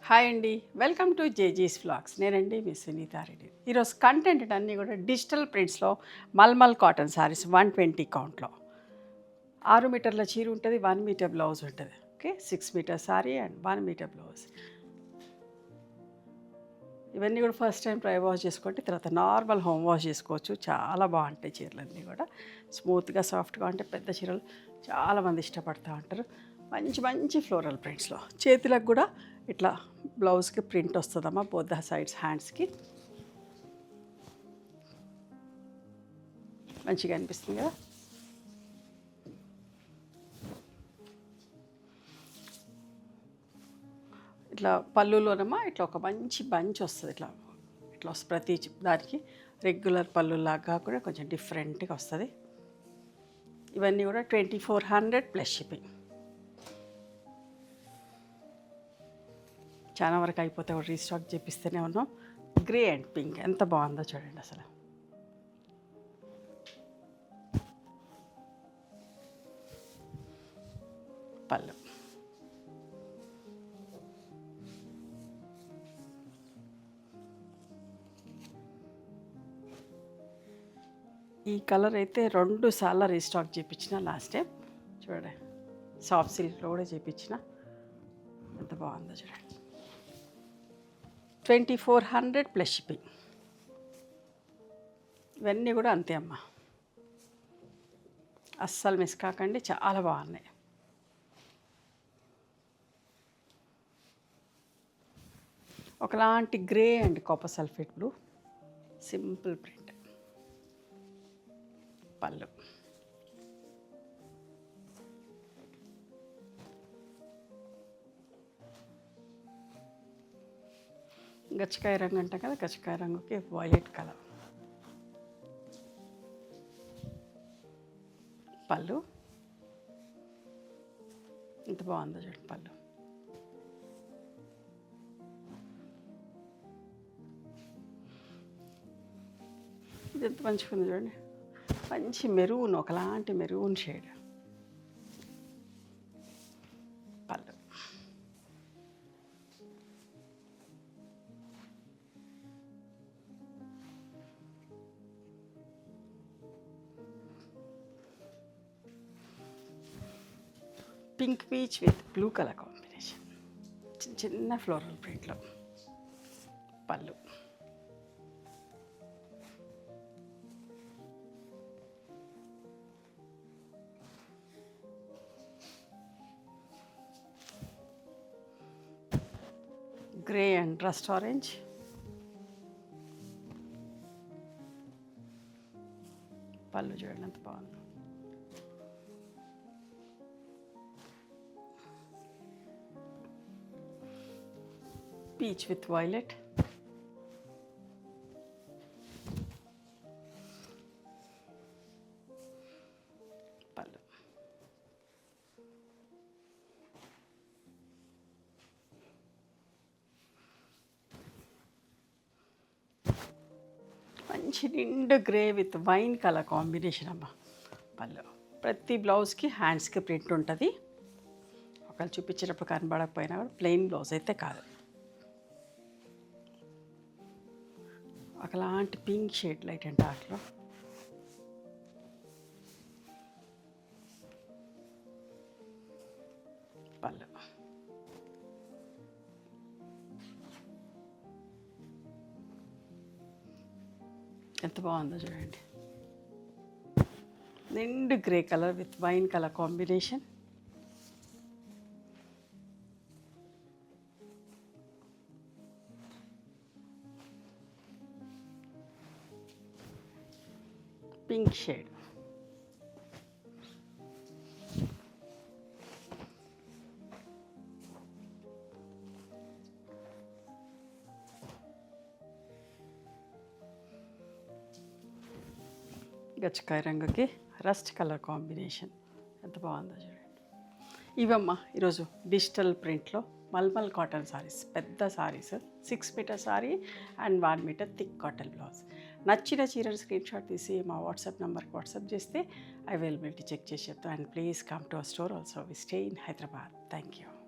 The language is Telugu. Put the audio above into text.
హాయ్ అండి, వెల్కమ్ టు జేజీస్ వ్లాగ్స్. నేనండి మీ సునీతారెడ్డి. ఈరోజు కంటెంట్ అన్నీ కూడా డిజిటల్ ప్రింట్స్లో మల్మల్ కాటన్ శారీస్ 120 కౌంట్లో. 6 మీటర్ల చీర ఉంటుంది, 1 మీటర్ బ్లౌజ్ ఉంటుంది. Okay, 6 metre sari and 1 metre blouse. ఇవన్నీ కూడా ఫస్ట్ టైం డ్రై వాష్ చేసుకోండి, తర్వాత నార్మల్ హోమ్ వాష్ చేసుకోవచ్చు. చాలా బాగుంటాయి చీరలన్నీ కూడా, స్మూత్గా సాఫ్ట్గా ఉంటాయి. పెద్ద చీరలు చాలామంది ఇష్టపడుతూ ఉంటారు. మంచి మంచి ఫ్లోరల్ ప్రింట్స్లో. చేతులకు కూడా ఇట్లా బ్లౌజ్కి ప్రింట్ వస్తుందమ్మా, బోత్ ద సైడ్స్ హ్యాండ్స్కి మంచిగా అనిపిస్తుంది కదా. ఇట్లా పళ్ళులోనమ్మా ఇట్లా ఒక మంచి బంచ్ వస్తుంది. ఇట్లా ఇట్లా వస్తుంది ప్రతి దానికి. రెగ్యులర్ పళ్ళులాగా కూడా కొంచెం డిఫరెంట్గా వస్తుంది. ఇవన్నీ కూడా 2400 ప్లస్ షిప్పింగ్. చాలా వరకు అయిపోతే కూడా రీస్టాక్ చేపిస్తూనే ఉన్నాం. గ్రే అండ్ పింక్ ఎంత బాగుందో చూడండి అసలు. పళ్ళు ఈ కలర్ అయితే 2 సార్లు రీస్టాక్ చేయించిన లాస్ట్ టైం. చూడండి, సాఫ్ట్ సిల్క్లో కూడా చేయించిన. ఎంత బాగుందో చూడండి. 2400 ప్లస్ షిప్పింగ్. ఇవన్నీ కూడా అంతే అమ్మా, అస్సలు మిస్ కాకండి, చాలా బాగున్నాయి. ఒకలాంటి grey and copper sulphate blue, simple print. పళ్ళు గచ్చకాయ రంగు అంటాం కదా, గచ్చకాయ రంగుకి వైలెట్ కలర్. పళ్ళు ఎంత బాగుందో చూడండి. పళ్ళు ఇది ఎంత మంచిగా ఉంది చూడండి. మంచి మెరూన్, ఒకలాంటి మెరూన్ షేడ్. పళ్ళు pink peach with blue colour combination, చిన్న చిన్న ఫ్లోరల్ ప్రింట్లో. పళ్ళు గ్రే అండ్ రస్ట్ ఆరెంజ్. పళ్ళు చూడండి ఎంత బాగుంది. Peach with violet. పళ్ళు మంచి నిండు grey with wine colour combination అమ్మ. పళ్ళు ప్రతి బ్లౌజ్కి హ్యాండ్స్కి ప్రింట్ ఉంటుంది. ఒకళ్ళు చూపించినప్పుడు కనబడకపోయినా కూడా ప్లెయిన్ బ్లౌజ్ అయితే కాదు. ఒకలాంటి పింక్ షేడ్, లైట్ అండ్ డార్క్లో. పళ్ళు ఎంత బాగుందో చూడండి. నిండు grey colour with wine colour combination. Pink shade. గచ్చకాయ రంగుకి రస్ట్ కలర్ కాంబినేషన్ ఎంత బాగుందో చూడండి. ఇవమ్మా ఈరోజు డిజిటల్ ప్రింట్లో మల్మల్ కాటన్ సారీస్, పెద్ద saris, 6 metre sari and 1 metre thick cotton blouse. నచ్చిన చీరలు స్క్రీన్ షాట్ తీసి మా వాట్సాప్ నెంబర్కి వాట్సాప్ చేస్తే అవైలబిలిటీ చెక్ చేసి చెప్తాం. And please come to our store also. We stay in Hyderabad. Thank you.